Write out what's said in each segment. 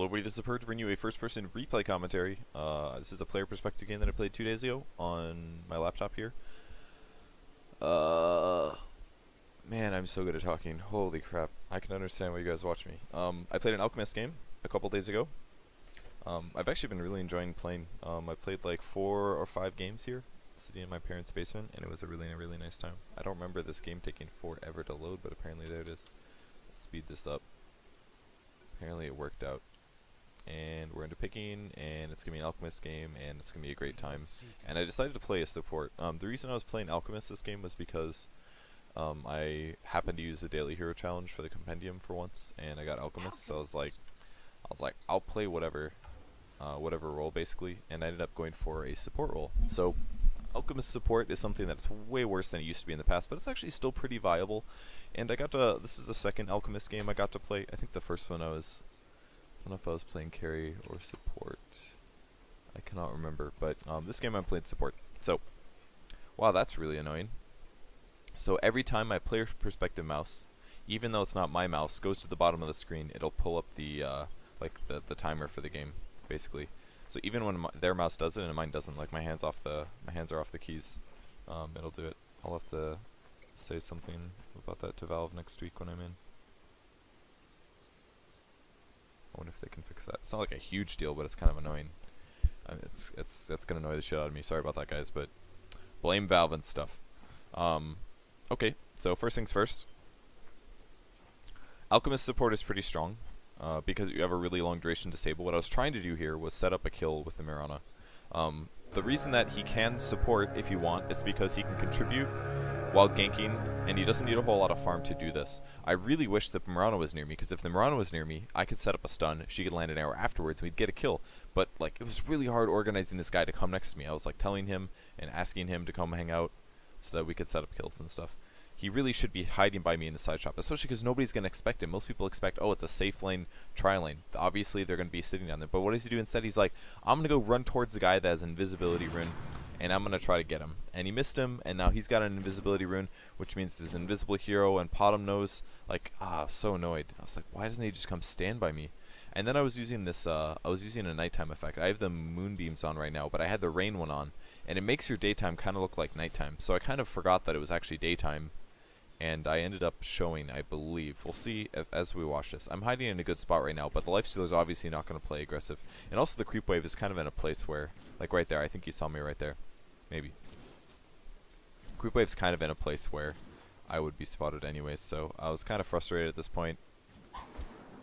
everybody, this is Purge bringing you a first-person replay commentary. This is a player perspective game that I played 2 days ago on my laptop here. Man, I'm so good at talking. Holy crap. I can understand why you guys watch me. I played an Alchemist game a couple days ago. I've actually been really enjoying playing. I played like 4 or 5 games here, sitting in my parents' basement, and it was a really nice time. I don't remember this game taking forever to load, but apparently there it is. Let's speed this up. Apparently it worked out. And we're into picking, and it's going to be an Alchemist game, and it's going to be a great time. And I decided to play a support. The reason I was playing Alchemist this game was because I happened to use the Daily Hero Challenge for the Compendium for once, and I got Alchemist, so I was like, I'll play whatever role basically, and I ended up going for a support role. So Alchemist support is something that's way worse than it used to be in the past, but it's actually still pretty viable. And I got to, this is the second Alchemist game I got to play. I think the first one I don't know if I was playing carry or support. I cannot remember, but this game I'm playing support. So, wow, that's really annoying. So every time my player perspective mouse, even though it's not my mouse, goes to the bottom of the screen, it'll pull up the the timer for the game, basically. So even when their mouse does it and mine doesn't, like my hands are off the keys, it'll do it. I'll have to say something about that to Valve next week when I'm in. I wonder if they can fix that. It's not like a huge deal, but it's kind of annoying. I mean, it's gonna annoy the shit out of me. Sorry about that, guys, but blame Valve and stuff. Okay, so first things first. Alchemist support is pretty strong. Because you have a really long duration disable. What I was trying to do here was set up a kill with the Mirana. The reason that he can support if you want is because he can contribute while ganking, and he doesn't need a whole lot of farm to do this. I really wish that Mirana was near me, because if the Mirana was near me, I could set up a stun, she could land an arrow afterwards, and we'd get a kill. But like, it was really hard organizing this guy to come next to me. I was like telling him and asking him to come hang out so that we could set up kills and stuff. He really should be hiding by me in the side shop, especially because nobody's going to expect him. Most people expect, oh, it's a safe lane, tri lane. Obviously, they're going to be sitting down there. But what does he do instead? He's like, I'm going to go run towards the guy that has invisibility rune, and I'm going to try to get him. And he missed him, and now he's got an invisibility rune, which means there's an invisible hero, and Potom knows, like, I was so annoyed. I was like, why doesn't he just come stand by me? And then I was using this, I was using a nighttime effect. I have the moonbeams on right now, but I had the rain one on, and it makes your daytime kind of look like nighttime. So I kind of forgot that it was actually daytime. And I ended up showing, I believe. We'll see as we watch this. I'm hiding in a good spot right now, but the Lifestealer is obviously not going to play aggressive. And also the creep wave is kind of in a place where, like right there, I think you saw me right there. Maybe. Creep wave's kind of in a place where I would be spotted anyways, so I was kind of frustrated at this point.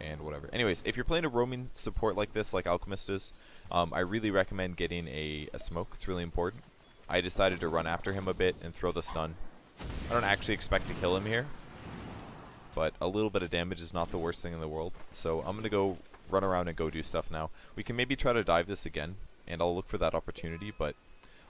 And whatever. Anyways, if you're playing a roaming support like this, like Alchemist is, I really recommend getting a smoke. It's really important. I decided to run after him a bit and throw the stun. I don't actually expect to kill him here, but a little bit of damage is not the worst thing in the world. So I'm going to go run around and go do stuff now. We can maybe try to dive this again, and I'll look for that opportunity, but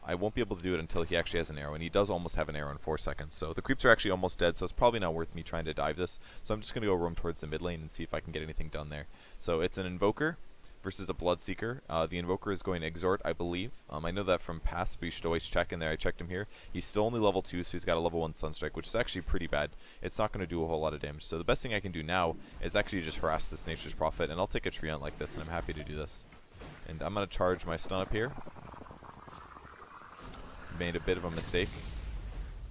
I won't be able to do it until he actually has an arrow, and he does almost have an arrow in 4 seconds. So the creeps are actually almost dead, so it's probably not worth me trying to dive this. So I'm just going to go roam towards the mid lane and see if I can get anything done there. So it's an Invoker versus a Bloodseeker. The Invoker is going to Exhort, I believe. I know that from past, but you should always check in there. I checked him here. He's still only level 2, so he's got a level 1 Sunstrike, which is actually pretty bad. It's not going to do a whole lot of damage. So the best thing I can do now is actually just harass this Nature's Prophet, and I'll take a Treant like this, and I'm happy to do this. And I'm going to charge my stun up here. Made a bit of a mistake.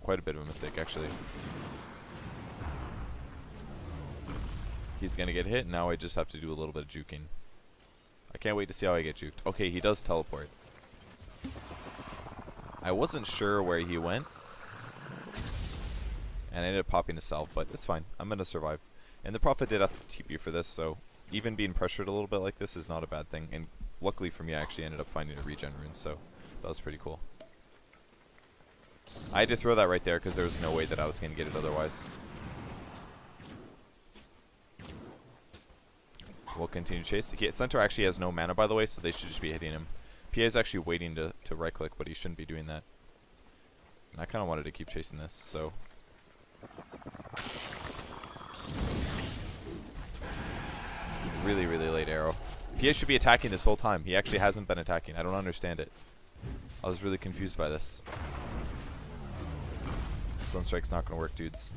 Quite a bit of a mistake, actually. He's going to get hit, and now I just have to do a little bit of juking. I can't wait to see how I get juked. Okay, he does teleport. I wasn't sure where he went, and I ended up popping a salve, but it's fine. I'm going to survive. And the Prophet did have to TP for this, so even being pressured a little bit like this is not a bad thing. And luckily for me, I actually ended up finding a regen rune, so that was pretty cool. I had to throw that right there because there was no way that I was going to get it otherwise. We'll continue to chase. Centaur actually has no mana, by the way, so they should just be hitting him. PA is actually waiting to right-click, but he shouldn't be doing that. And I kind of wanted to keep chasing this, so... Really late arrow. PA should be attacking this whole time. He actually hasn't been attacking. I don't understand it. I was really confused by this. Sunstrike's not going to work, dudes.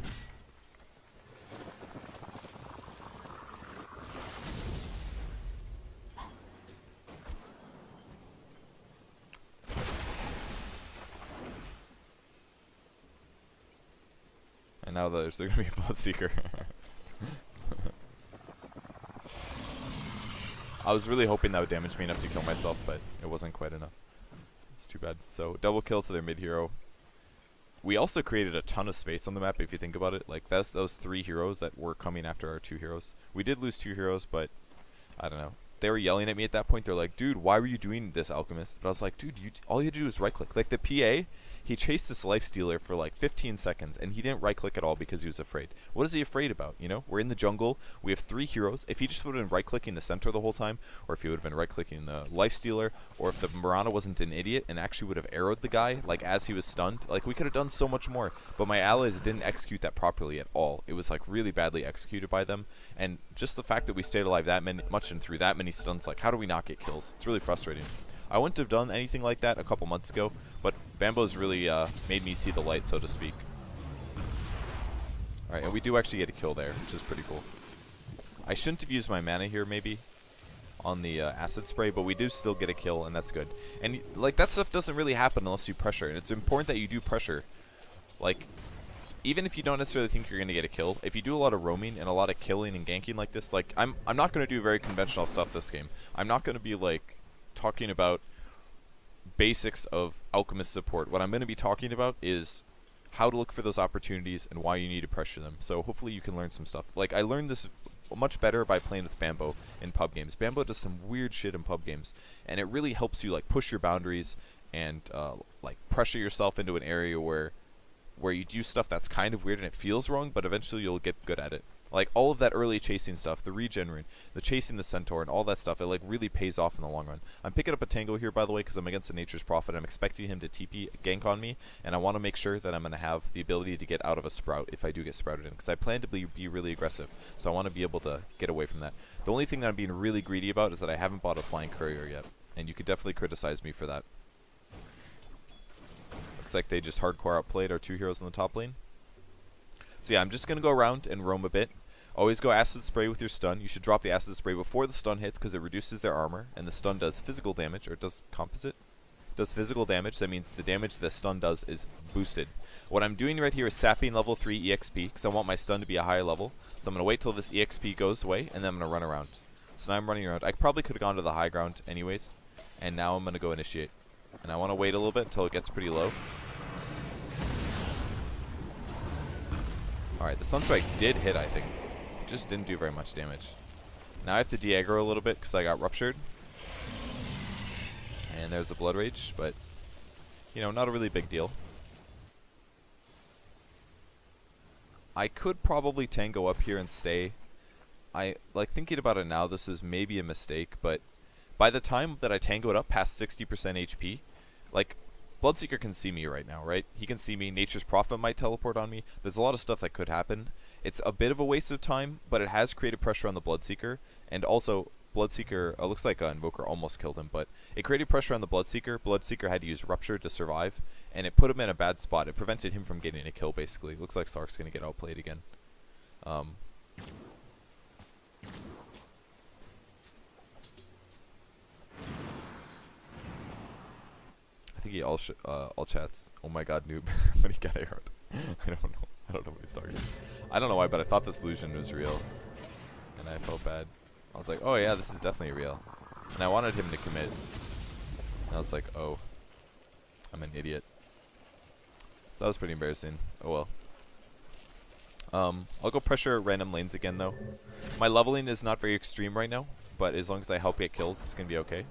now there's going to be a Bloodseeker. I was really hoping that would damage me enough to kill myself, but it wasn't quite enough. It's too bad. So double kill to their mid hero. We also created a ton of space on the map if you think about it. Like that's those 3 heroes that were coming after our 2 heroes. We did lose 2 heroes, but I don't know. They were yelling at me at that point. They're like, dude, why were you doing this, Alchemist? But I was like, dude, all you had to do is right click. Like the PA, he chased this lifestealer for like 15 seconds and he didn't right click at all because he was afraid. What is he afraid about? You know, we're in the jungle. We have 3 heroes. If he just would have been right clicking the center the whole time, or if he would have been right clicking the lifestealer, or if the Mirana wasn't an idiot and actually would have arrowed the guy like as he was stunned, like we could have done so much more. But my allies didn't execute that properly at all. It was like really badly executed by them. And just the fact that we stayed alive that much and through that many stuns, like how do we not get kills? It's really frustrating. I wouldn't have done anything like that a couple months ago, but Bambo's really made me see the light, so to speak. Alright, and we do actually get a kill there, which is pretty cool. I shouldn't have used my mana here, maybe, on the acid spray, but we do still get a kill, and that's good. And, like, that stuff doesn't really happen unless you pressure, and it's important that you do pressure. Like, even if you don't necessarily think you're going to get a kill, if you do a lot of roaming and a lot of killing and ganking like this, like, I'm not going to do very conventional stuff this game. I'm not going to be, like, talking about basics of Alchemist support. What I'm going to be talking about is how to look for those opportunities and why you need to pressure them. So hopefully you can learn some stuff. Like I learned this much better by playing with Bambo in pub games. Bambo does some weird shit in pub games, and it really helps you like push your boundaries and like pressure yourself into an area where you do stuff that's kind of weird and it feels wrong, but eventually you'll get good at it. Like all of that early chasing stuff, the regen rune, the chasing the centaur, and all that stuff, it like really pays off in the long run. I'm picking up a Tango here, by the way, because I'm against the Nature's Prophet. I'm expecting him to TP gank on me, and I want to make sure that I'm going to have the ability to get out of a sprout if I do get sprouted in, because I plan to be really aggressive, so I want to be able to get away from that. The only thing that I'm being really greedy about is that I haven't bought a Flying Courier yet, and you could definitely criticize me for that. Looks like they just hardcore outplayed our 2 heroes in the top lane. So yeah, I'm just going to go around and roam a bit. Always go acid spray with your stun. You should drop the acid spray before the stun hits because it reduces their armor, and the stun does physical damage, or it does composite. It does physical damage, that means the damage the stun does is boosted. What I'm doing right here is sapping level 3 EXP because I want my stun to be a higher level. So I'm going to wait till this EXP goes away, and then I'm going to run around. So now I'm running around. I probably could have gone to the high ground anyways, and now I'm going to go initiate. And I want to wait a little bit until it gets pretty low. Alright, the Sunstrike did hit, I think. Just didn't do very much damage. Now I have to de-aggro a little bit because I got ruptured. And there's a Blood Rage, but, you know, not a really big deal. I could probably Tango up here and stay. Like, thinking about it now, this is maybe a mistake, but by the time that I Tangoed up past 60% HP, like, Bloodseeker can see me right now, right? He can see me. Nature's Prophet might teleport on me. There's a lot of stuff that could happen. It's a bit of a waste of time, but it has created pressure on the Bloodseeker. And also, Bloodseeker, looks like Invoker almost killed him, but it created pressure on the Bloodseeker. Bloodseeker had to use Rupture to survive, and it put him in a bad spot. It prevented him from getting a kill, basically. Looks like Sark's going to get outplayed again. I think he all chats. Oh my god, noob. But he got arrowed. I don't know. I don't know what he's talking about. I don't know why, but I thought this illusion was real. And I felt bad. I was like, oh yeah, this is definitely real. And I wanted him to commit. And I was like, oh. I'm an idiot. So that was pretty embarrassing. Oh well. I'll go pressure random lanes again though. My leveling is not very extreme right now, but as long as I help get kills, it's going to be okay.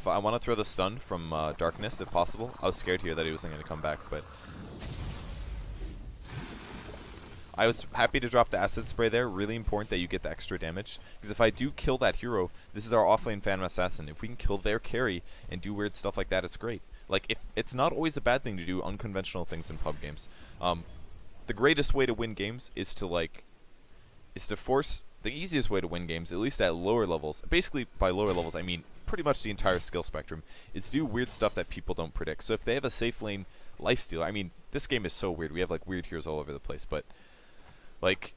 I want to throw the stun from Darkness if possible. I was scared here that he wasn't going to come back, but I was happy to drop the acid spray there. Really important that you get the extra damage, because if I do kill that hero, this is our offlane Phantom Assassin. If we can kill their carry and do weird stuff like that, it's great. Like, if it's not always a bad thing to do unconventional things in pub games. The greatest way to win games is to force the easiest way to win games, at least at lower levels. Basically, by lower levels, I mean pretty much the entire skill spectrum, is do weird stuff that people don't predict. So if they have a safe lane lifesteal, I mean, this game is so weird. We have like weird heroes all over the place, but like,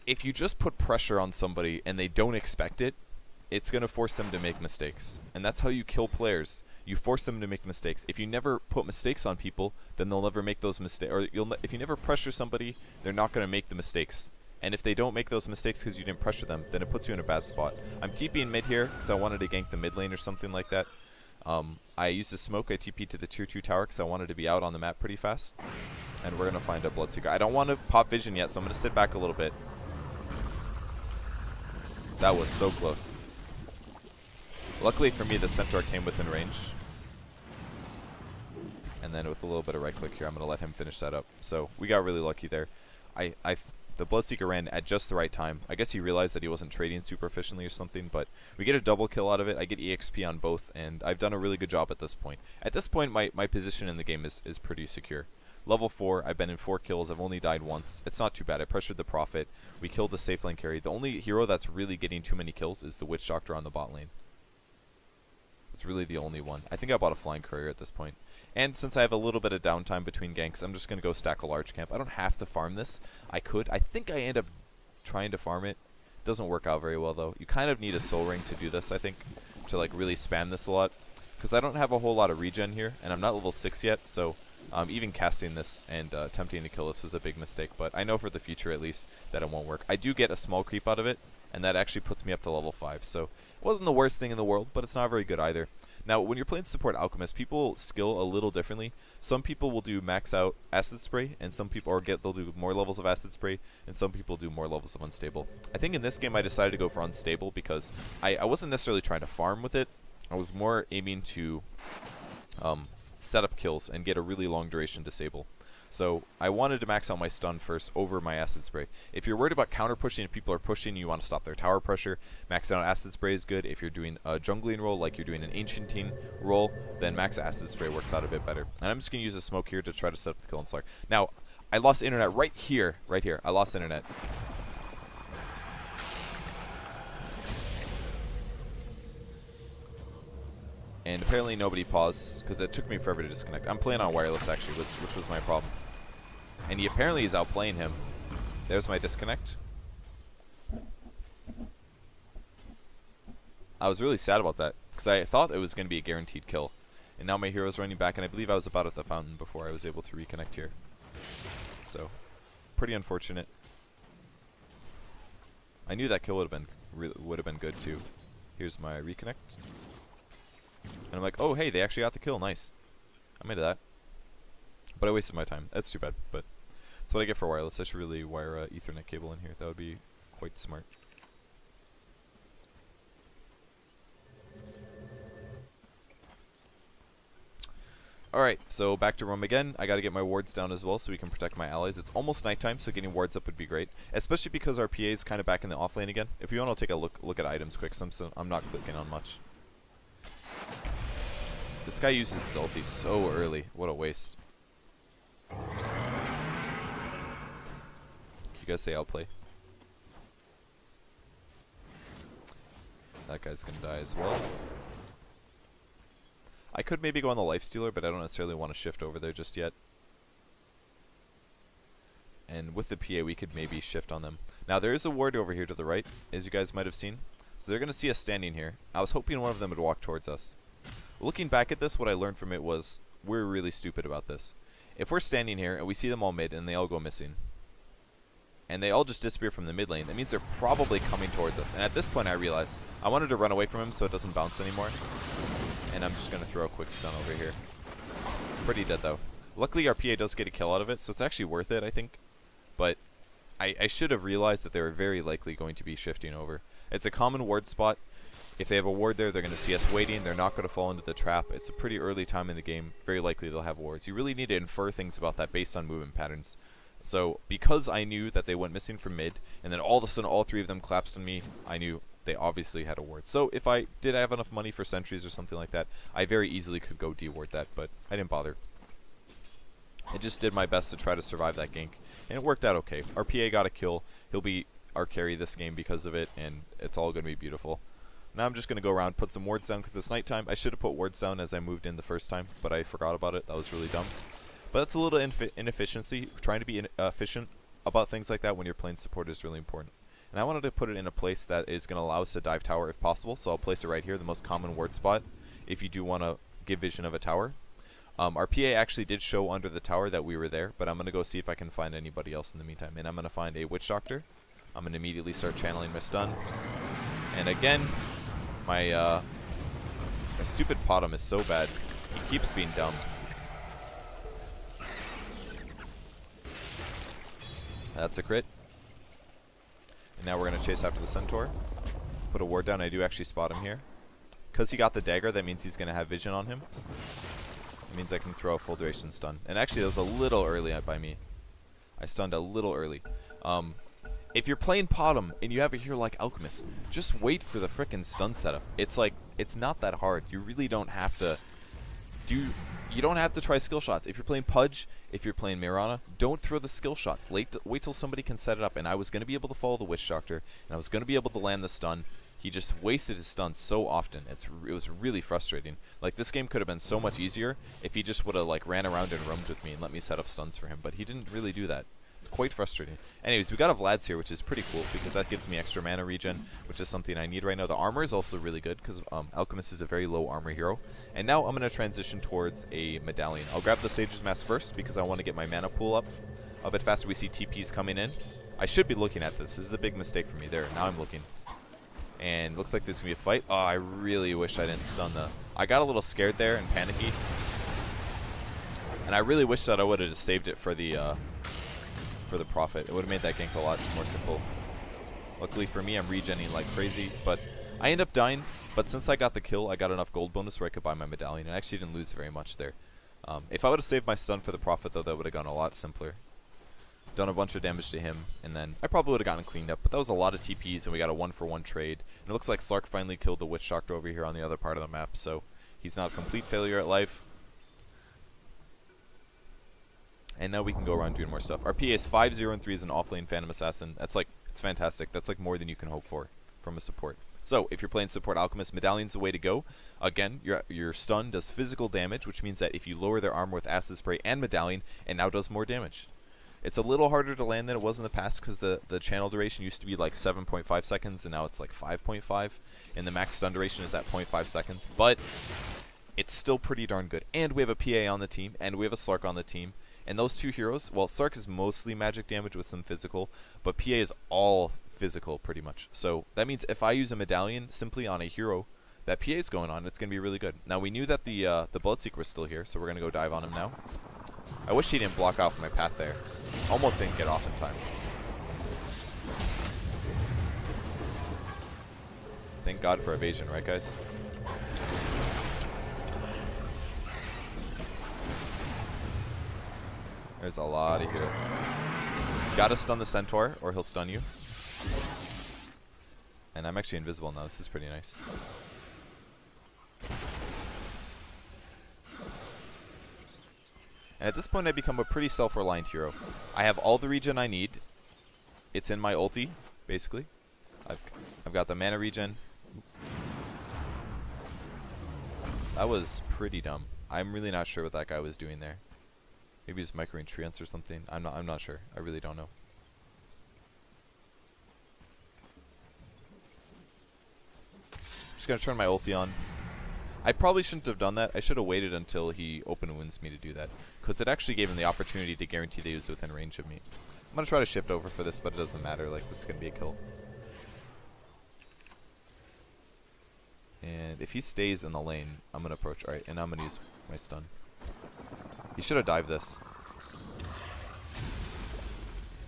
if you just put pressure on somebody and they don't expect it, it's going to force them to make mistakes. And that's how you kill players. You force them to make mistakes. If you never put mistakes on people, then they'll never make those mistakes. Or if you never pressure somebody, they're not going to make the mistakes. And if they don't make those mistakes because you didn't pressure them, then it puts you in a bad spot. I'm TPing mid here because I wanted to gank the mid lane or something like that. I used a smoke. I TP'd to the tier 2 tower because I wanted to be out on the map pretty fast. And we're going to find a Bloodseeker. I don't want to pop vision yet, so I'm going to sit back a little bit. That was so close. Luckily for me, the Centaur came within range. And then with a little bit of right click here, I'm going to let him finish that up. So we got really lucky there. The Bloodseeker ran at just the right time. I guess he realized that he wasn't trading super efficiently or something, but we get a double kill out of it. I get EXP on both, and I've done a really good job at this point. At this point, my position in the game is pretty secure. Level 4, I've been in 4 kills. I've only died once. It's not too bad. I pressured the Prophet. We killed the safe lane carry. The only hero that's really getting too many kills is the Witch Doctor on the bot lane. It's really the only one. I think I bought a Flying Courier at this point. And since I have a little bit of downtime between ganks, I'm just going to go stack a large camp. I don't have to farm this. I could. I think I end up trying to farm it. Doesn't work out very well, though. You kind of need a soul ring to do this, I think, to like really spam this a lot. Because I don't have a whole lot of regen here, and I'm not level 6 yet, so even casting this and attempting to kill this was a big mistake. But I know for the future, at least, that it won't work. I do get a small creep out of it, and that actually puts me up to level 5. So it wasn't the worst thing in the world, but it's not very good either. Now, when you're playing support Alchemist, people skill a little differently. Some people will do max out acid spray, and some people they'll do more levels of acid spray, and some people do more levels of unstable. I think in this game I decided to go for unstable because I wasn't necessarily trying to farm with it. I was more aiming to set up kills and get a really long duration disable. So I wanted to max out my stun first over my acid spray. If you're worried about counter pushing, if people are pushing, you want to stop their tower pressure, maxing out acid spray is good. If you're doing a jungling role like you're doing an ancientine role, then max acid spray works out a bit better. And I'm just going to use a smoke here to try to set up the kill and Slark. Now, I lost internet right here. I lost internet. And apparently nobody paused, because it took me forever to disconnect. I'm playing on wireless, actually, which was my problem. And he apparently is outplaying him. There's my disconnect. I was really sad about that, because I thought it was going to be a guaranteed kill. And now my hero's running back, and I believe I was about at the fountain before I was able to reconnect here. So, pretty unfortunate. I knew that kill would have been good, too. Here's my reconnect. And I'm like, oh, hey, they actually got the kill. Nice. I'm into that. But I wasted my time. That's too bad. But that's what I get for wireless. I should really wire a Ethernet cable in here. That would be quite smart. Alright, so back to Rome again. I gotta get my wards down as well so we can protect my allies. It's almost nighttime, so getting wards up would be great. Especially because our PA is kind of back in the offlane again. If you want, I'll take a look at items quick, since I'm not clicking on much. This guy uses his ulti so early. What a waste. You guys say outplay. That guy's gonna die as well. I could maybe go on the lifestealer, but I don't necessarily want to shift over there just yet. And with the PA, we could maybe shift on them. Now, there is a ward over here to the right, as you guys might have seen. So they're going to see us standing here. I was hoping one of them would walk towards us. Looking back at this, what I learned from it was we're really stupid about this. If we're standing here and we see them all mid and they all go missing, and they all just disappear from the mid lane, that means they're probably coming towards us. And at this point I realized I wanted to run away from him so it doesn't bounce anymore. And I'm just going to throw a quick stun over here. Pretty dead though. Luckily our PA does get a kill out of it, so it's actually worth it, I think. But I should have realized that they were very likely going to be shifting over. It's a common ward spot. If they have a ward there, they're going to see us waiting. They're not going to fall into the trap. It's a pretty early time in the game. Very likely they'll have wards. You really need to infer things about that based on movement patterns. So because I knew that they went missing from mid, and then all of a sudden all three of them collapsed on me, I knew they obviously had a ward. So if I did have enough money for sentries or something like that, I very easily could go de-ward that, but I didn't bother. I just did my best to try to survive that gank, and it worked out okay. Our PA got a kill. He'll be our carry this game because of it, and it's all going to be beautiful. Now I'm just going to go around, put some wards down because it's nighttime. I should have put wards down as I moved in the first time, but I forgot about it. That was really dumb. But that's a little inefficiency. Trying to be efficient about things like that when you're playing support is really important. And I wanted to put it in a place that is going to allow us to dive tower if possible, so I'll place it right here, the most common ward spot. If you do want to give vision of a tower. Our PA actually did show under the tower that we were there, but I'm going to go see if I can find anybody else in the meantime. And I'm going to find a Witch Doctor. I'm going to immediately start channeling my stun. And again, my stupid Potom is so bad. He keeps being dumb. That's a crit. And now we're going to chase after the Centaur. Put a ward down. I do actually spot him here. Because he got the dagger, that means he's going to have vision on him. It means I can throw a full duration stun. And actually, that was a little early by me. I stunned a little early. If you're playing Potom and you have a hero like Alchemist, just wait for the frickin' stun setup. It's like, it's not that hard. You really don't have to you don't have to try skill shots. If you're playing Purge, if you're playing Mirana, don't throw the skill shots. Wait till somebody can set it up. And I was going to be able to follow the Witch Doctor, and I was going to be able to land the stun. He just wasted his stun so often. It was really frustrating. Like, this game could have been so much easier if he just would have like ran around and roamed with me and let me set up stuns for him. But he didn't really do that. It's quite frustrating. Anyways, we got a Vlad's here, which is pretty cool because that gives me extra mana regen, which is something I need right now. The armor is also really good because Alchemist is a very low armor hero. And now I'm going to transition towards a Medallion. I'll grab the Sage's Mask first because I want to get my mana pool up a bit faster. We see TPs coming in. I should be looking at this. This is a big mistake for me. There, now I'm looking. And looks like there's going to be a fight. Oh, I really wish I didn't stun the... I got a little scared there and panicky. And I really wish that I would have just saved it for the Prophet. It would have made that gank a lot more simple. Luckily for me, I'm regenning like crazy. But I end up dying. But since I got the kill, I got enough gold bonus where I could buy my Medallion. And I actually didn't lose very much there. If I would have saved my stun for the Prophet, though, that would have gone a lot simpler. Done a bunch of damage to him, and then I probably would have gotten cleaned up, but that was a lot of TPs, and we got a 1-for-1 trade. And it looks like Slark finally killed the Witch Doctor over here on the other part of the map, so he's not a complete failure at life. And now we can go around doing more stuff. Our PA is 5-0-3 as an offlane Phantom Assassin. That's like, it's fantastic. That's like more than you can hope for from a support. So, if you're playing support Alchemist, Medallion's the way to go. Again, your stun does physical damage, which means that if you lower their armor with Acid Spray and Medallion, it now does more damage. It's a little harder to land than it was in the past because the channel duration used to be like 7.5 seconds and now it's like 5.5. And the max stun duration is at 0.5 seconds. But it's still pretty darn good. And we have a PA on the team and we have a Slark on the team. And those two heroes, well, Slark is mostly magic damage with some physical, but PA is all physical pretty much. So that means if I use a Medallion simply on a hero that PA is going on, it's going to be really good. Now we knew that the Bloodseeker was still here, so we're going to go dive on him now. I wish he didn't block off my path there. Almost didn't get off in time. Thank God for evasion, right guys? There's a lot of heroes. Gotta stun the Centaur or he'll stun you. And I'm actually invisible now. This is pretty nice. And at this point, I become a pretty self-reliant hero. I have all the regen I need. It's in my ulti, basically. I've got the mana regen. That was pretty dumb. I'm really not sure what that guy was doing there. Maybe just microing treants or something. I'm not sure. I really don't know. Just gonna turn my ulti on. I probably shouldn't have done that. I should have waited until he open wounds me to do that, because it actually gave him the opportunity to guarantee that he was within range of me. I'm gonna try to shift over for this, but it doesn't matter. Like, it's gonna be a kill. And if he stays in the lane, I'm gonna approach. All right, and I'm gonna use my stun. He should have dived this.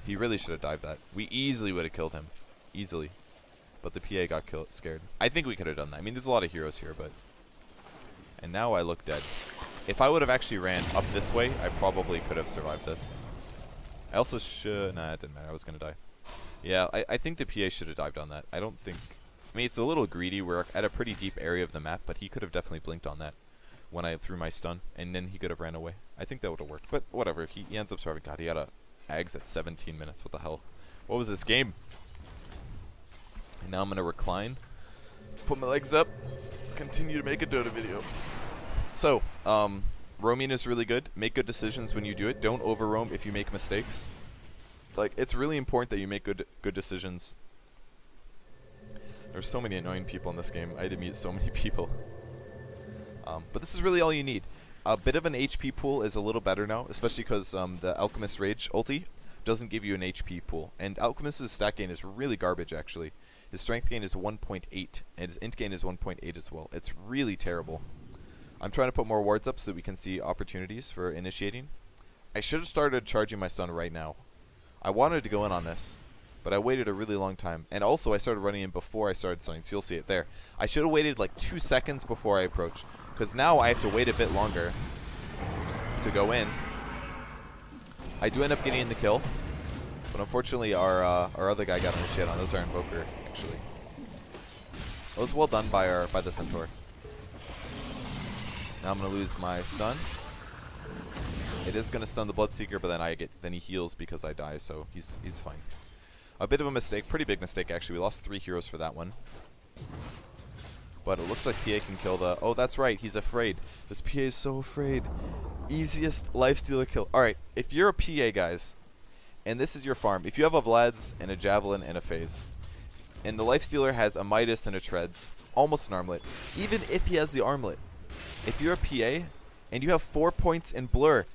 He really should have dived that. We easily would have killed him, easily. But the PA got scared. I think we could have done that. I mean, there's a lot of heroes here, but. And now I look dead. If I would have actually ran up this way, I probably could have survived this. I also should... Nah, it didn't matter. I was going to die. Yeah, I think the PA should have dived on that. I don't think... I mean, it's a little greedy. We're at a pretty deep area of the map, but he could have definitely blinked on that when I threw my stun, and then he could have ran away. I think that would have worked, but whatever. He ends up surviving. God, he got a Ags at 17 minutes. What the hell? What was this game? And now I'm going to recline, put my legs up, continue to make a Dota video. So, roaming is really good. Make good decisions when you do it. Don't over roam if you make mistakes. Like, it's really important that you make good decisions. There's so many annoying people in this game. I had to mute so many people. But this is really all you need. A bit of an HP pool is a little better now, especially because the Alchemist Rage ulti doesn't give you an HP pool. And Alchemist's stat gain is really garbage, actually. His strength gain is 1.8, and his int gain is 1.8 as well. It's really terrible. I'm trying to put more wards up so that we can see opportunities for initiating. I should have started charging my stun right now. I wanted to go in on this, but I waited a really long time. And also, I started running in before I started stunning, so you'll see it there. I should have waited like 2 seconds before I approach, because now I have to wait a bit longer to go in. I do end up getting the kill, but unfortunately our other guy got initiated on. Those are Invoker, actually. That was well done by the Centaur. Now I'm gonna lose my stun. It is gonna stun the Bloodseeker, but then he heals because I die, so he's fine. A bit of a mistake, pretty big mistake actually. We lost 3 heroes for that one. But it looks like PA can kill the... Oh, that's right, he's afraid. This PA is so afraid. Easiest lifestealer kill. Alright, if you're a PA, guys, and this is your farm, if you have a Vlad's and a Javelin and a Phase, and the lifestealer has a Midas and a Treads, almost an armlet, even if he has the armlet, if you're a PA and you have 4 points in Blur,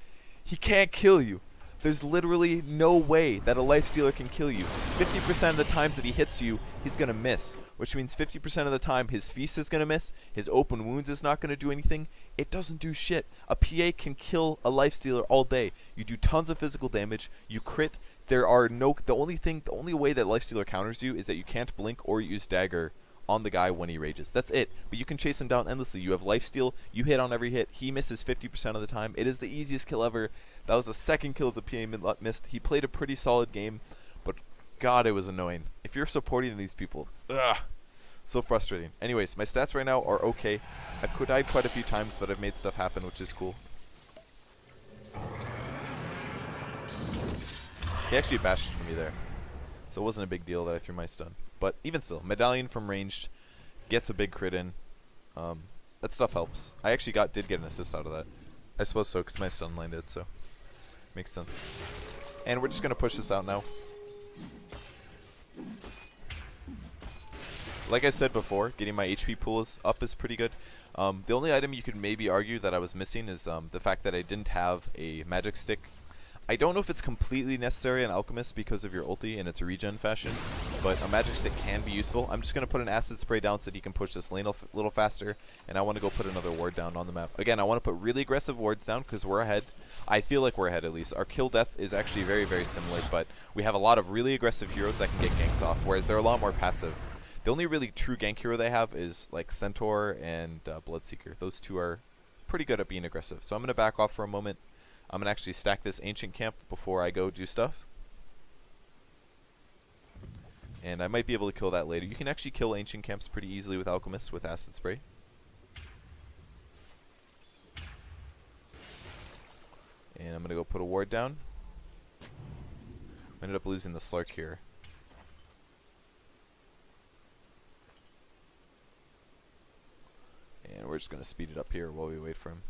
he can't kill you. There's literally no way that a lifestealer can kill you. 50% of the times that he hits you, he's going to miss. Which means 50% of the time his feast is going to miss, his open wounds is not going to do anything. It doesn't do shit. A PA can kill a lifestealer all day. You do tons of physical damage, you crit. The only way that lifestealer counters you is that you can't blink or use dagger on the guy when he rages. That's it. But you can chase him down endlessly. You have lifesteal, you hit on every hit, he misses 50% of the time. It is the easiest kill ever. That was the second kill the PA missed. He played a pretty solid game, but God, it was annoying. If you're supporting these people, ugh, so frustrating. Anyways, my stats right now are okay. I've died quite a few times, but I've made stuff happen, which is cool. He actually bashed for me there, so it wasn't a big deal that I threw my stun. But even still, Medallion from ranged gets a big crit in. That stuff helps. I actually did get an assist out of that. I suppose so, because my stun landed, so makes sense. And we're just going to push this out now. Like I said before, getting my HP pool up is pretty good. The only item you could maybe argue that I was missing is the fact that I didn't have a magic stick. I don't know if it's completely necessary on Alchemist because of your ulti and its a regen fashion, but a magic stick can be useful. I'm just going to put an acid spray down so that he can push this lane a little faster, and I want to go put another ward down on the map. Again, I want to put really aggressive wards down because we're ahead. I feel like we're ahead at least. Our kill death is actually very, very similar, but we have a lot of really aggressive heroes that can get ganks off, whereas they're a lot more passive. The only really true gank hero they have is like Centaur and Bloodseeker. Those two are pretty good at being aggressive. So I'm going to back off for a moment. I'm going to actually stack this ancient camp before I go do stuff. And I might be able to kill that later. You can actually kill ancient camps pretty easily with Alchemist with acid spray. And I'm going to go put a ward down. I ended up losing the Slark here. And we're just going to speed it up here while we wait for him.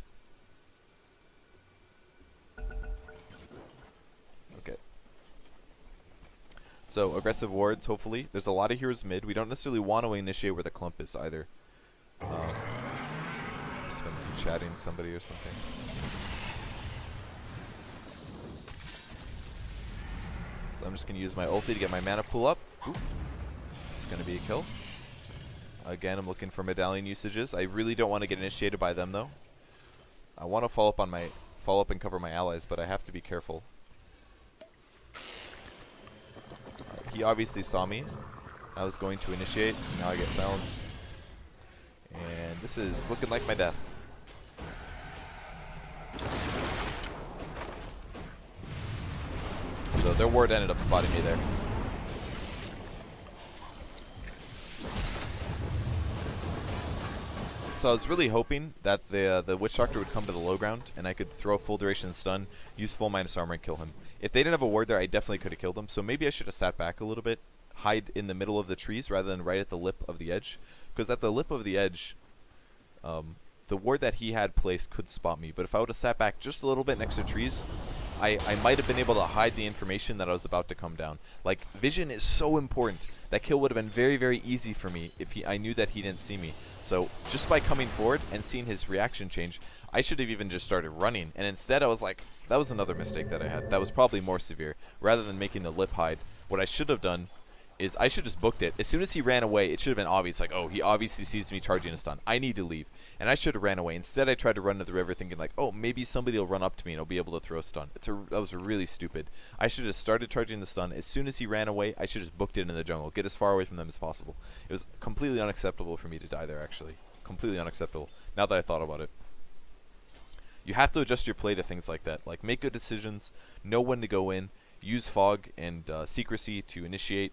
Okay. So, aggressive wards, hopefully. There's a lot of heroes mid. We don't necessarily want to initiate where the clump is either. Just been chatting somebody or something. So I'm just going to use my ulti to get my mana pool up. Oop. It's going to be a kill. Again, I'm looking for medallion usages. I really don't want to get initiated by them though. I want to follow up and cover my allies, but I have to be careful. He obviously saw me. I was going to initiate. Now I get silenced. And this is looking like my death. So their ward ended up spotting me there. So I was really hoping that the Witch Doctor would come to the low ground and I could throw a full duration stun, use full minus armor and kill him. If they didn't have a ward there, I definitely could have killed him. So maybe I should have sat back a little bit, hide in the middle of the trees rather than right at the lip of the edge. Because at the lip of the edge, the ward that he had placed could spot me. But if I would have sat back just a little bit next to trees, I might have been able to hide the information that I was about to come down. Like, vision is so important. that kill would have been very, very easy for me if I knew that he didn't see me. So just by coming forward and seeing his reaction change, I should have even just started running. And instead I was like, that was another mistake that I had. That was probably more severe. Rather than making the lip hide, what I should have done is I should just booked it. As soon as he ran away, it should have been obvious, like, oh, he obviously sees me charging a stun. I need to leave. And I should have ran away. Instead, I tried to run to the river thinking, like, oh, maybe somebody will run up to me and I'll be able to throw a stun. That was really stupid. I should have started charging the stun. As soon as he ran away, I should have just booked it in the jungle. Get as far away from them as possible. It was completely unacceptable for me to die there, actually. Completely unacceptable, now that I thought about it. You have to adjust your play to things like that. Like, make good decisions, know when to go in, use fog and secrecy to initiate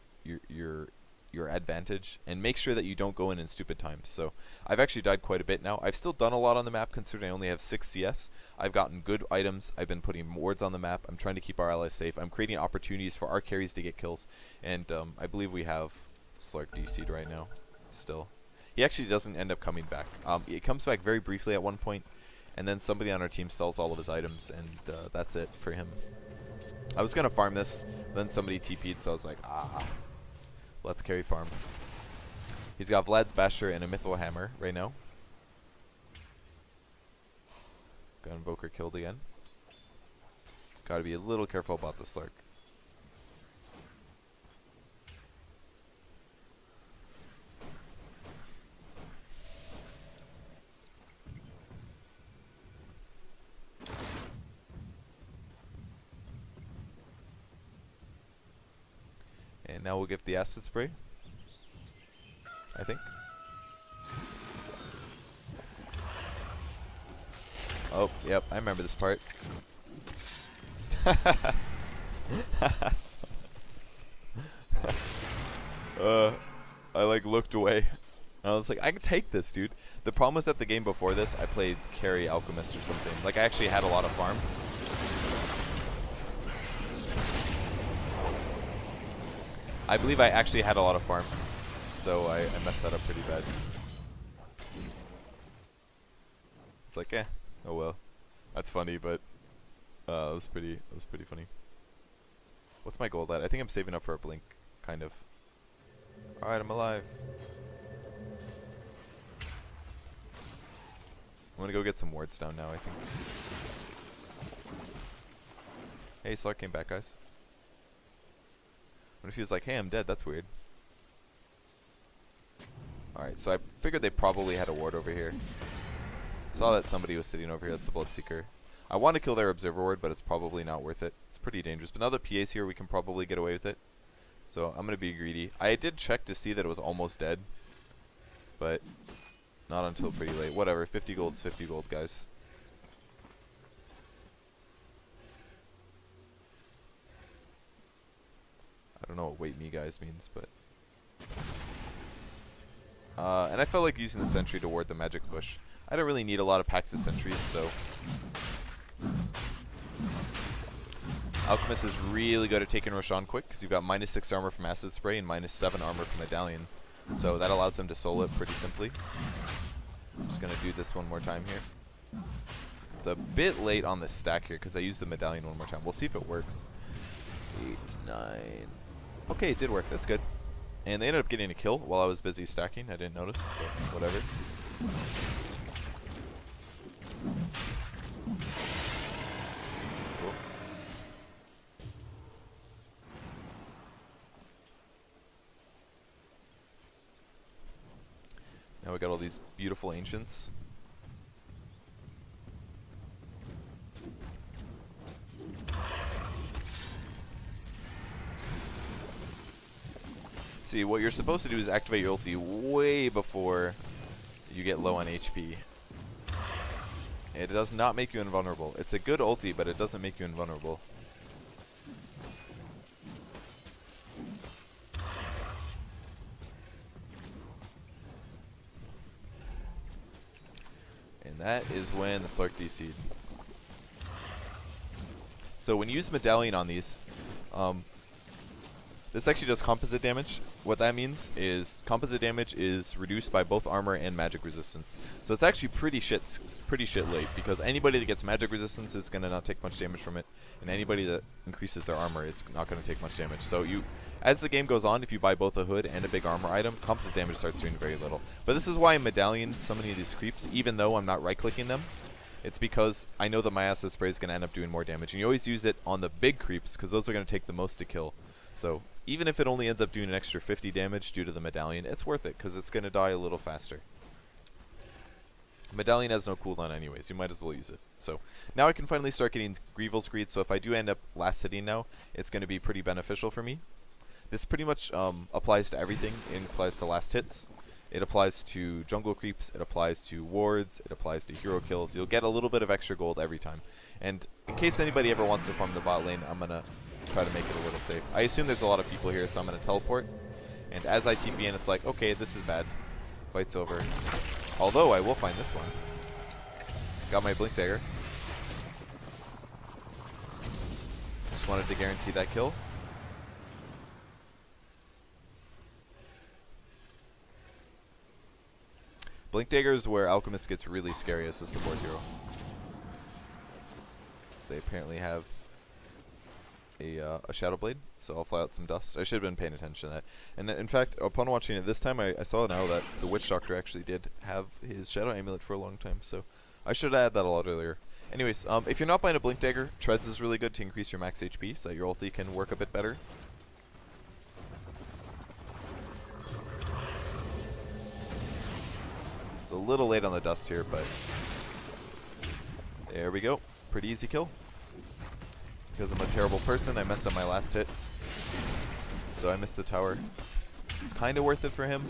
your advantage, and make sure that you don't go in stupid times. So I've actually died quite a bit now. I've still done a lot on the map considering I only have 6 CS. I've gotten good items. I've been putting wards on the map. I'm trying to keep our allies safe. I'm creating opportunities for our carries to get kills, and I believe we have Slark DC'd right now still. He actually doesn't end up coming back. He comes back very briefly at one point, and then somebody on our team sells all of his items, and that's it for him. I was going to farm this, then somebody TP'd, so I was like, let the carry farm. He's got Vlad's Basher and a Mythical Hammer right now. Got Invoker killed again. Gotta be a little careful about the Slark. And now we'll give the acid spray, I think. Oh, yep, I remember this part. I like looked away. I was like, I can take this, dude. The problem was that the game before this, I played carry Alchemist or something. Like, I actually had a lot of farm. I believe I actually had a lot of farm, so I messed that up pretty bad. It's like, oh well, that's funny, but it was pretty funny. What's my gold at? I think I'm saving up for a blink, kind of. All right, I'm alive. I'm gonna go get some wards down now, I think. Hey, Slark came back, guys. What if he was like, hey, I'm dead? That's weird. Alright, so I figured they probably had a ward over here. Saw that somebody was sitting over here. That's a Bloodseeker. I want to kill their Observer ward, but it's probably not worth it. It's pretty dangerous. But now that PA's here, we can probably get away with it. So I'm going to be greedy. I did check to see that it was almost dead, but not until pretty late. Whatever, 50 gold's 50 gold, guys. I don't know what wait me guys means, but and I felt like using the sentry to ward the magic push. I don't really need a lot of packs of sentries, so Alchemist is really good at taking Roshan quick because you've got -6 armor from Acid Spray and -7 armor from Medallion, so that allows them to solo it pretty simply. I'm just gonna do this one more time here. It's a bit late on the stack here because I used the Medallion one more time. We'll see if it works. 8, 9. Okay, it did work. That's good. And they ended up getting a kill while I was busy stacking. I didn't notice, but whatever. Cool. Now we got all these beautiful ancients. See, what you're supposed to do is activate your ulti way before you get low on HP. It does not make you invulnerable. It's a good ulti, but it doesn't make you invulnerable. And that is when the Slark DC'd. So when you use Medallion on these, this actually does composite damage. What that means is composite damage is reduced by both armor and magic resistance. So it's actually pretty shit late, because anybody that gets magic resistance is going to not take much damage from it, and anybody that increases their armor is not going to take much damage. So As the game goes on, if you buy both a hood and a big armor item, composite damage starts doing very little. But this is why I'm medallion so many of these creeps, even though I'm not right-clicking them. It's because I know that my acid spray is going to end up doing more damage. And you always use it on the big creeps, because those are going to take the most to kill. So even if it only ends up doing an extra 50 damage due to the medallion, it's worth it, because it's going to die a little faster. Medallion has no cooldown anyways, you might as well use it. So now I can finally start getting Greevil's Greed, so if I do end up last hitting now, it's going to be pretty beneficial for me. This pretty much applies to everything. It applies to last hits. It applies to jungle creeps, it applies to wards, it applies to hero kills. You'll get a little bit of extra gold every time. And in case anybody ever wants to farm the bot lane, I'm going to try to make it a little safe. I assume there's a lot of people here, so I'm going to teleport. And as I TP in, it's like, okay, this is bad. Fight's over. Although, I will find this one. Got my Blink Dagger. Just wanted to guarantee that kill. Blink Dagger is where Alchemist gets really scary as a support hero. They apparently have a Shadow Blade, so I'll fly out some dust. I should have been paying attention to that. And in fact, upon watching it this time, I saw now that the Witch Doctor actually did have his Shadow Amulet for a long time, so I should have added that a lot earlier. Anyways, if you're not buying a Blink Dagger, Treads is really good to increase your max HP, so that your ulti can work a bit better. It's a little late on the dust here, but there we go. Pretty easy kill. Because I'm a terrible person, I messed up my last hit. So I missed the tower. It's kind of worth it for him,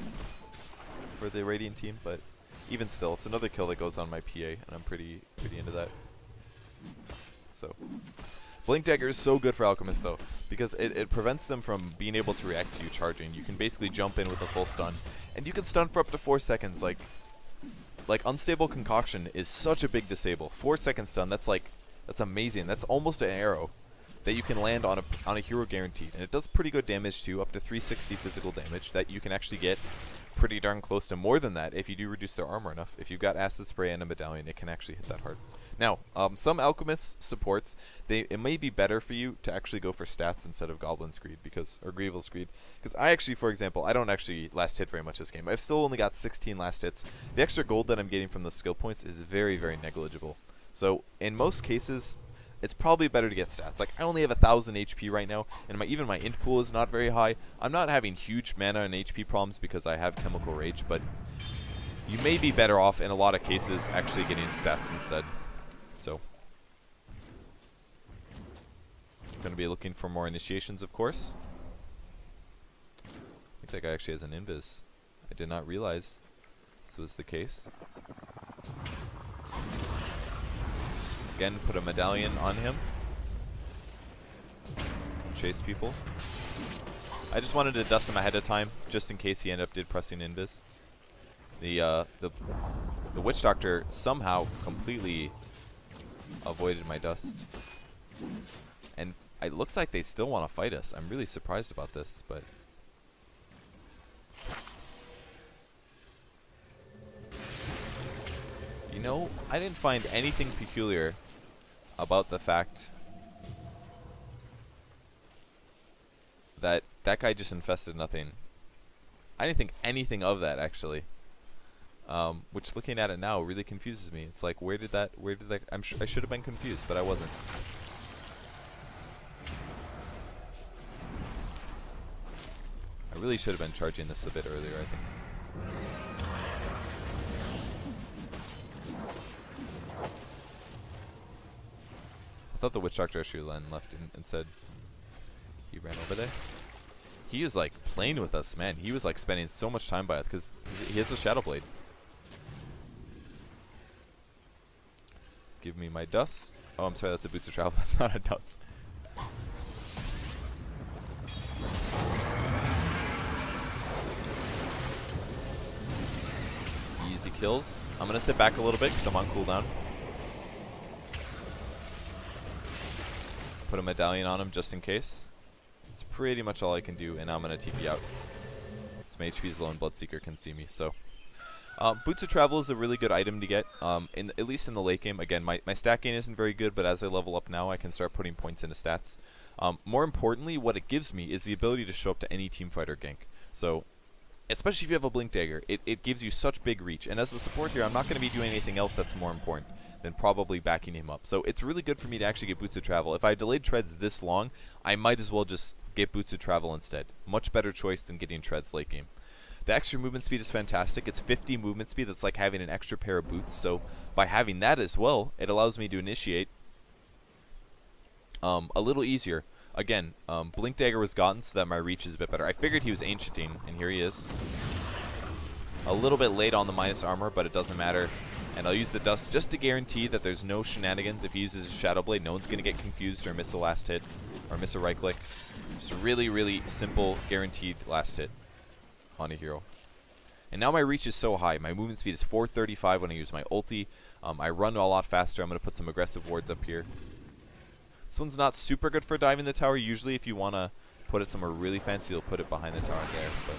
for the Radiant team, but even still, it's another kill that goes on my PA, and I'm pretty into that. So, Blink Dagger is so good for Alchemist though, because it prevents them from being able to react to you charging. You can basically jump in with a full stun, and you can stun for up to 4 seconds. Like Unstable Concoction is such a big disable. 4 second stun, that's amazing. That's almost an arrow that you can land on a hero guaranteed. And it does pretty good damage too, up to 360 physical damage that you can actually get pretty darn close to more than that if you do reduce their armor enough. If you've got Acid Spray and a Medallion, it can actually hit that hard. Now, some Alchemist supports, it may be better for you to actually go for stats instead of Goblin's Greed, or Greevil's Greed. Because I actually, for example, I don't actually last hit very much this game. I've still only got 16 last hits. The extra gold that I'm getting from the skill points is very, very negligible. So, in most cases, it's probably better to get stats. Like, I only have 1,000 HP right now, and even my int pool is not very high. I'm not having huge mana and HP problems because I have Chemical Rage, but you may be better off in a lot of cases actually getting stats instead. So, I'm going to be looking for more initiations, of course. I think that guy actually has an invis. I did not realize this was the case. Again, put a medallion on him. Chase people. I just wanted to dust him ahead of time, just in case he ended up pressing invis. The Witch Doctor somehow completely avoided my dust. And it looks like they still want to fight us. I'm really surprised about this, but you know, I didn't find anything peculiar about the fact that that guy just infested nothing. I didn't think anything of that, actually. Which, looking at it now, really confuses me. It's like, where did that, I should have been confused, but I wasn't. I really should have been charging this a bit earlier, I think. I thought the Witch Doctor actually left and said he ran over there. He was like playing with us, man. He was like spending so much time by us because he has a Shadow Blade. Give me my dust. Oh, I'm sorry, that's a Boots of Travel. That's not a dust. Easy kills. I'm going to sit back a little bit because I'm on cooldown. Put a medallion on him just in case. It's pretty much all I can do, and now I'm going to TP out. So my HP is low and Bloodseeker can see me, so. Boots of Travel is a really good item to get, at least in the late game. Again, my stat gain isn't very good, but as I level up now, I can start putting points into stats. More importantly, what it gives me is the ability to show up to any teamfight or gank. So, especially if you have a Blink Dagger, it gives you such big reach. And as a support here, I'm not going to be doing anything else that's more important than probably backing him up. So it's really good for me to actually get Boots of Travel. If I delayed Treads this long, I might as well just get Boots of Travel instead. Much better choice than getting Treads late game. The extra movement speed is fantastic. It's 50 movement speed. That's like having an extra pair of boots. So by having that as well, it allows me to initiate a little easier. Again, Blink Dagger was gotten so that my reach is a bit better. I figured he was Ancienting, and here he is. A little bit late on the minus armor, but it doesn't matter. And I'll use the dust just to guarantee that there's no shenanigans. If he uses Shadow Blade, no one's going to get confused or miss the last hit or miss a right click. Just a really, really simple, guaranteed last hit on a hero. And now my reach is so high. My movement speed is 435 when I use my ulti. I run a lot faster. I'm going to put some aggressive wards up here. This one's not super good for diving the tower. Usually if you want to put it somewhere really fancy, you'll put it behind the tower there. But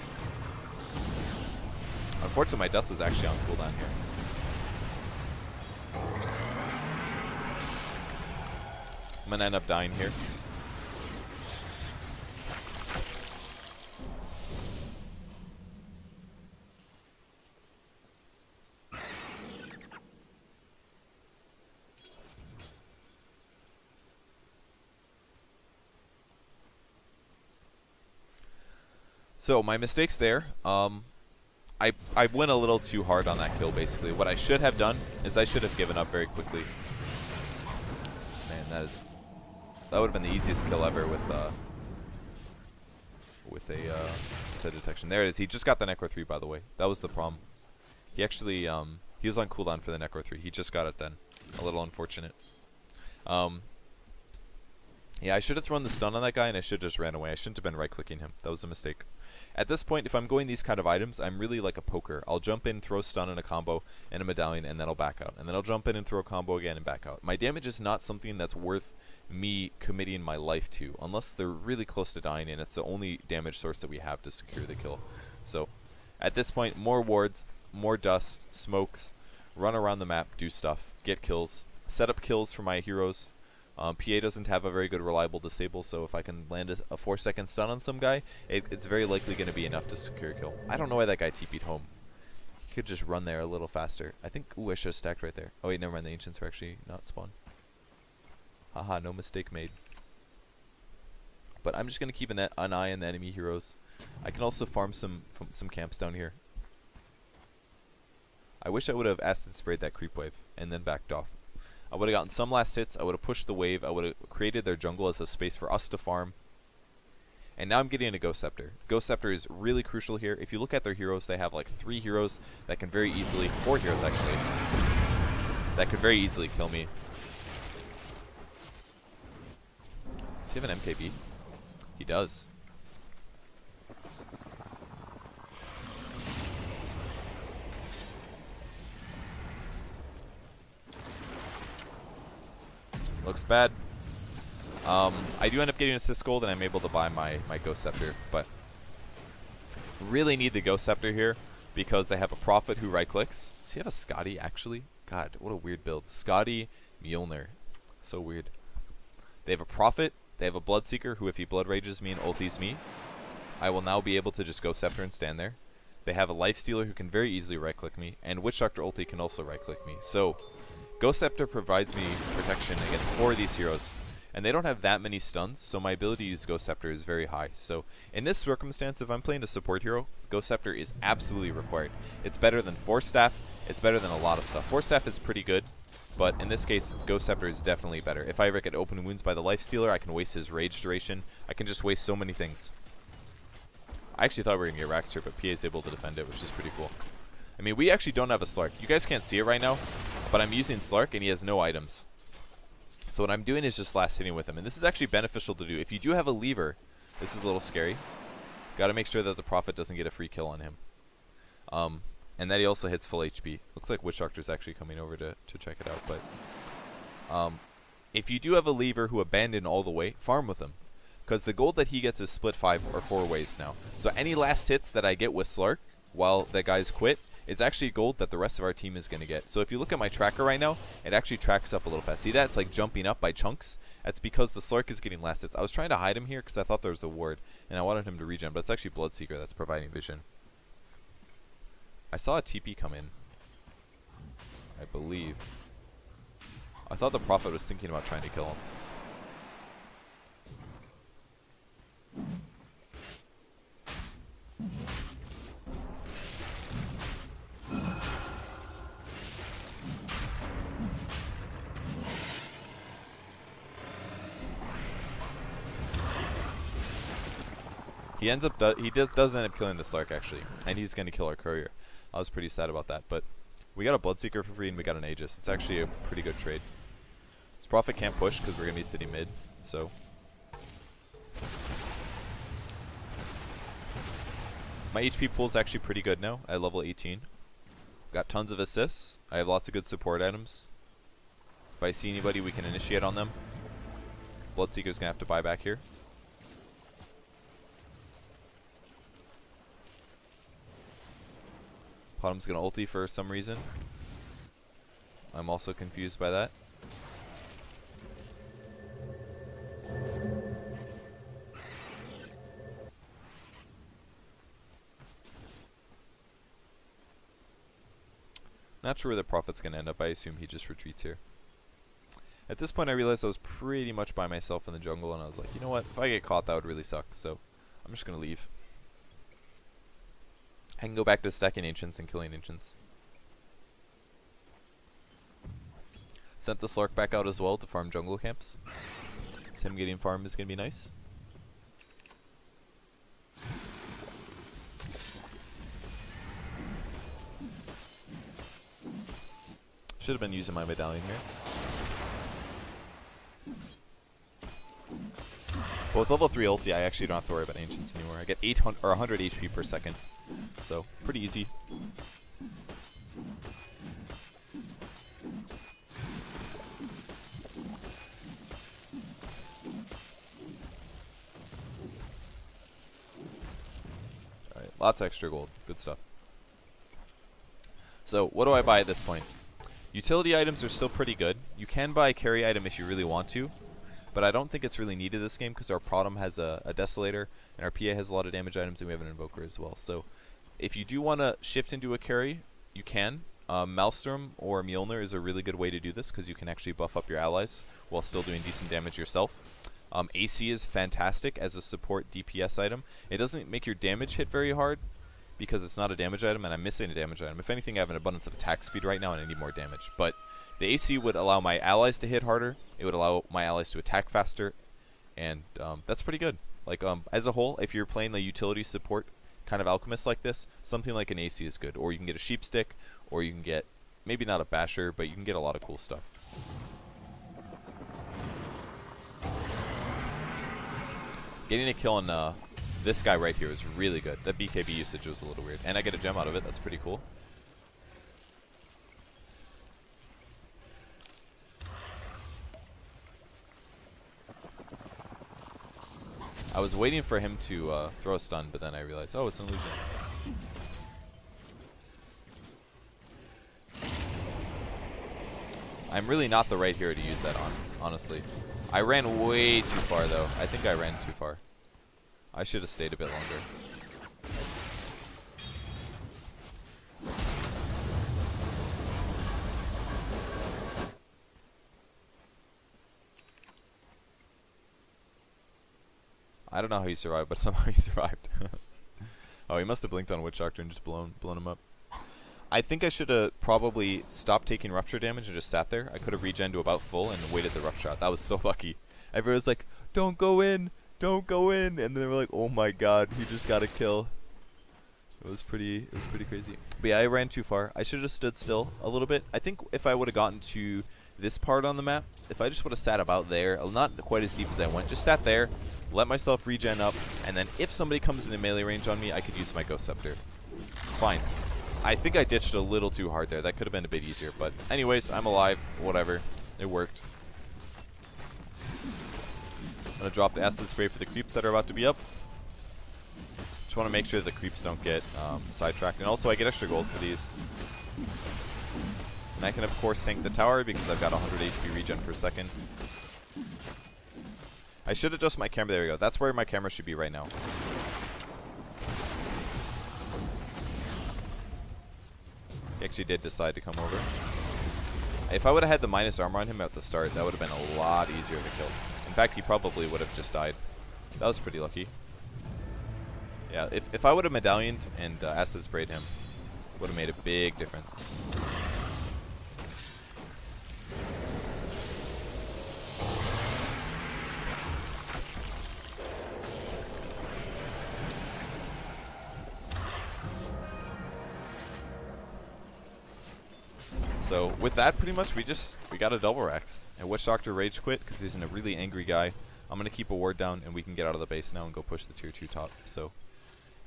unfortunately, my dust was actually on cooldown here. I'm going to end up dying here. So my mistakes there, I went a little too hard on that kill basically. What I should have done is I should have given up very quickly. Man, that would have been the easiest kill ever with the detection. There it is. He just got the Necro 3 by the way. That was the problem. He actually he was on cooldown for the Necro 3. He just got it then. A little unfortunate. Yeah, I should have thrown the stun on that guy and I should have just ran away. I shouldn't have been right-clicking him. That was a mistake. At this point, if I'm going these kind of items, I'm really like a poker. I'll jump in, throw stun in a combo and a medallion, and then I'll back out. And then I'll jump in and throw a combo again and back out. My damage is not something that's worth me committing my life to, unless they're really close to dying, and it's the only damage source that we have to secure the kill. So, at this point, more wards, more dust, smokes, run around the map, do stuff, get kills, set up kills for my heroes. PA doesn't have a very good reliable disable, so if I can land a 4-second stun on some guy, it's very likely going to be enough to secure a kill. I don't know why that guy TP'd home. He could just run there a little faster. I think, ooh, I should have stacked right there. Oh wait, never mind, the Ancients are actually not spawned. Haha, no mistake made. But I'm just going to keep an eye on the enemy heroes. I can also farm some camps down here. I wish I would have acid sprayed that creep wave and then backed off. I would have gotten some last hits, I would have pushed the wave, I would have created their jungle as a space for us to farm. And now I'm getting a Ghost Scepter. Ghost Scepter is really crucial here. If you look at their heroes, they have like 3 heroes that can very easily, 4 heroes actually, that could very easily kill me. Does he have an MKB? He does. Looks bad. I do end up getting assist gold and I'm able to buy my Ghost Scepter, but really need the Ghost Scepter here because they have a Prophet who right clicks. Does he have a Scotty actually? God, what a weird build. Scotty, Mjolnir. So weird. They have a Prophet, they have a Bloodseeker who if he Blood Rages me and ultis me, I will now be able to just Ghost Scepter and stand there. They have a Lifestealer who can very easily right click me, and Witch Doctor ulti can also right click me. So Ghost Scepter provides me protection against 4 of these heroes, and they don't have that many stuns, so my ability to use Ghost Scepter is very high. So in this circumstance, if I'm playing a support hero, Ghost Scepter is absolutely required. It's better than Force Staff, it's better than a lot of stuff. Force Staff is pretty good, but in this case, Ghost Scepter is definitely better. If I ever get open wounds by the Lifestealer, I can waste his rage duration. I can just waste so many things. I actually thought we were going to get Raxter, but PA is able to defend it, which is pretty cool. I mean, we actually don't have a Slark. You guys can't see it right now, but I'm using Slark and he has no items. So what I'm doing is just last hitting with him. And this is actually beneficial to do. If you do have a lever, this is a little scary. Got to make sure that the Prophet doesn't get a free kill on him. And that he also hits full HP. Looks like Witch Doctor's actually coming over to check it out. But if you do have a lever who abandoned all the way, farm with him. Because the gold that he gets is split 5 or 4 ways now. So any last hits that I get with Slark while the guys quit it's actually gold that the rest of our team is going to get. So if you look at my tracker right now, it actually tracks up a little fast. See that? It's like jumping up by chunks. That's because the Slurk is getting less hits. I was trying to hide him here because I thought there was a ward, and I wanted him to regen, but it's actually Bloodseeker that's providing vision. I saw a TP come in, I believe. I thought the Prophet was thinking about trying to kill him. He ends up does end up killing the Slark actually, and he's going to kill our courier. I was pretty sad about that, but we got a Bloodseeker for free and we got an Aegis. It's actually a pretty good trade. This Prophet can't push because we're going to be sitting mid, so. My HP pool is actually pretty good now at level 18. Got tons of assists. I have lots of good support items. If I see anybody, we can initiate on them. Bloodseeker's going to have to buy back here. Bottom's going to ulti for some reason. I'm also confused by that. Not sure where the Prophet's going to end up. I assume he just retreats here. At this point I realized I was pretty much by myself in the jungle, and I was like, you know what? If I get caught, that would really suck. So I'm just going to leave. I can go back to stacking Ancients and killing Ancients. Sent the Slark back out as well to farm jungle camps. So him getting farm is going to be nice. Should have been using my medallion here. But with level 3 ulti, I actually don't have to worry about Ancients anymore. I get 800 or 100 HP per second. So, pretty easy. Alright, lots of extra gold. Good stuff. So, what do I buy at this point? Utility items are still pretty good. You can buy a carry item if you really want to, but I don't think it's really needed this game because our Protom has a Desolator, and our PA has a lot of damage items, and we have an Invoker as well. So, if you do want to shift into a carry, you can. Maelstrom or Mjolnir is a really good way to do this because you can actually buff up your allies while still doing decent damage yourself. AC is fantastic as a support DPS item. It doesn't make your damage hit very hard because it's not a damage item, and I'm missing a damage item. If anything, I have an abundance of attack speed right now, and I need more damage. But the AC would allow my allies to hit harder. It would allow my allies to attack faster, and that's pretty good. Like as a whole, if you're playing the utility support kind of Alchemist like this, something like an AC is good. Or you can get a Sheep Stick, or you can get, maybe not a Basher, but you can get a lot of cool stuff. Getting a kill on this guy right here is really good. That BKB usage was a little weird. And I get a gem out of it. That's pretty cool. I was waiting for him to throw a stun, but then I realized, oh, it's an illusion. I'm really not the right hero to use that on, honestly. I ran way too far, though. I think I ran too far. I should have stayed a bit longer. I don't know how he survived, but somehow he survived. Oh, he must have blinked on Witch Doctor and just blown him up. I think I should have probably stopped taking Rupture damage and just sat there. I could have regen to about full and waited the Rupture out. That was so lucky. Everyone was like, don't go in, don't go in. And they were like, oh my god, he just got a kill. It was pretty crazy. But yeah, I ran too far. I should have stood still a little bit. I think if I would have gotten to this part on the map, if I just would have sat about there, not quite as deep as I went, just sat there, let myself regen up, and then if somebody comes into melee range on me, I could use my Ghost Scepter. Fine. I think I ditched a little too hard there. That could have been a bit easier, but anyways, I'm alive. Whatever. It worked. I'm gonna drop the acid spray for the creeps that are about to be up. Just want to make sure the creeps don't get sidetracked. And also I get extra gold for these. And I can of course tank the tower because I've got 100 HP regen per second. I should adjust my camera. There we go. That's where my camera should be right now. He actually did decide to come over. If I would have had the minus armor on him at the start, that would have been a lot easier to kill. In fact, he probably would have just died. That was pretty lucky. Yeah, if I would have medallioned and acid sprayed him, it would have made a big difference. So with that, pretty much we got a double Rax. And Witch Doctor rage quit because he's a really angry guy. I'm gonna keep a ward down and we can get out of the base now and go push the tier 2 top. So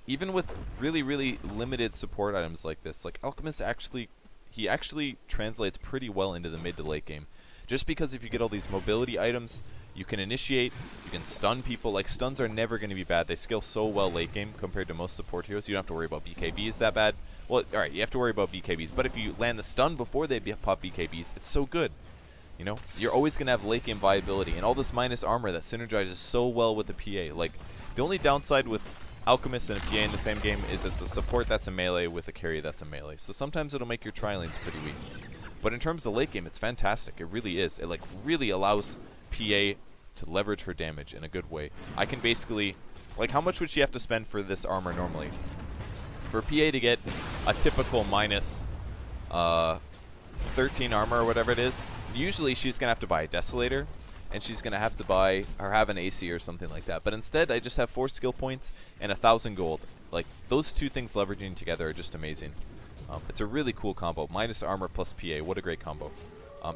even with really limited support items like this, like Alchemist actually translates pretty well into the mid to late game. Just because if you get all these mobility items, you can initiate, you can stun people. Like stuns are never going to be bad. They scale so well late game compared to most support heroes. You don't have to worry about BKBs that bad. Well, alright, you have to worry about BKBs, but if you land the stun before they pop BKBs, it's so good. You know, you're always going to have late game viability, and all this minus armor that synergizes so well with the PA. Like, the only downside with Alchemist and a PA in the same game is it's a support that's a melee with a carry that's a melee. So sometimes it'll make your tri-lanes pretty weak. But in terms of late game, it's fantastic. It really is. It like really allows PA to leverage her damage in a good way. I can basically, like, how much would she have to spend for this armor normally? For PA to get a typical minus 13 armor or whatever it is, usually she's going to have to buy a Desolator, and she's going to have to buy or have an AC or something like that. But instead, I just have 4 skill points and 1,000 gold. Like, those two things leveraging together are just amazing. It's a really cool combo. Minus armor plus PA. What a great combo.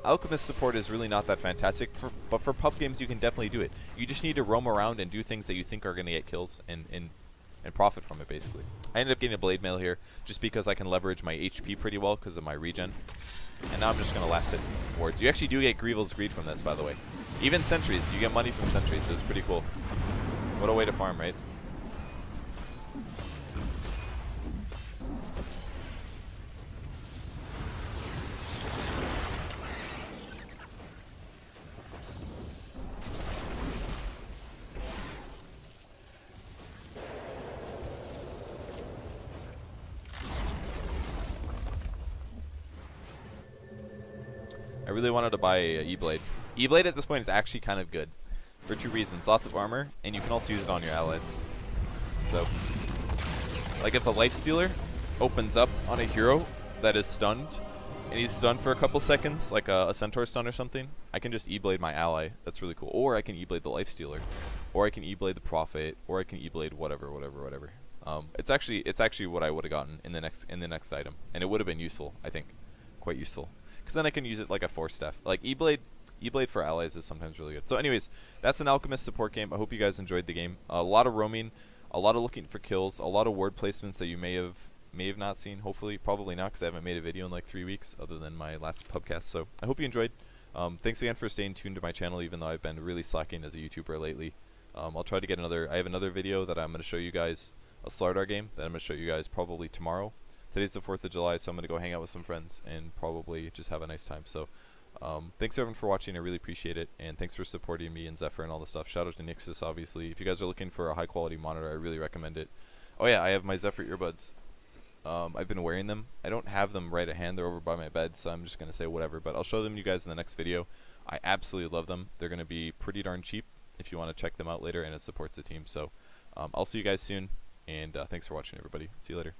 Alchemist support is really not that fantastic, but for pub games, you can definitely do it. You just need to roam around and do things that you think are going to get kills and profit from it, basically. I ended up getting a Blade Mail here just because I can leverage my HP pretty well because of my regen. And now I'm just going to last hit wards. You actually do get Grievel's Greed from this, by the way. Even sentries. You get money from sentries, so it's pretty cool. What a way to farm, right? I really wanted to buy a E-Blade. E-Blade at this point is actually kind of good for 2 reasons. Lots of armor, and you can also use it on your allies. So, like if a Life Stealer opens up on a hero that is stunned, and he's stunned for a couple seconds, like a Centaur stun or something, I can just E-Blade my ally. That's really cool. Or I can E-Blade the Life Stealer. Or I can E-Blade the Prophet. Or I can E-Blade whatever. It's actually what I would have gotten in the next item. And it would have been useful, I think. Quite useful. Because then I can use it like a Force Staff. Like E-Blade for allies is sometimes really good. So anyways, that's an Alchemist support game. I hope you guys enjoyed the game. A lot of roaming, a lot of looking for kills, a lot of ward placements that you may have not seen. Hopefully, probably not, because I haven't made a video in like 3 weeks other than my last pubcast. So I hope you enjoyed. Thanks again for staying tuned to my channel, even though I've been really slacking as a YouTuber lately. I'll try to get I have another video that I'm going to show you guys, a Slardar game, that I'm going to show you guys probably tomorrow. Today's the 4th of July, so I'm going to go hang out with some friends and probably just have a nice time. So thanks everyone for watching. I really appreciate it, and thanks for supporting me and Zephyr and all this stuff. Shout out to Nixus, obviously. If you guys are looking for a high quality monitor, I really recommend it. Oh yeah, I have my Zephyr earbuds. I've been wearing them. I don't have them right at hand. They're over by my bed, so I'm just going to say whatever. But I'll show them to you guys in the next video. I absolutely love them. They're going to be pretty darn cheap if you want to check them out later, and it supports the team. So I'll see you guys soon, and thanks for watching, everybody. See you later.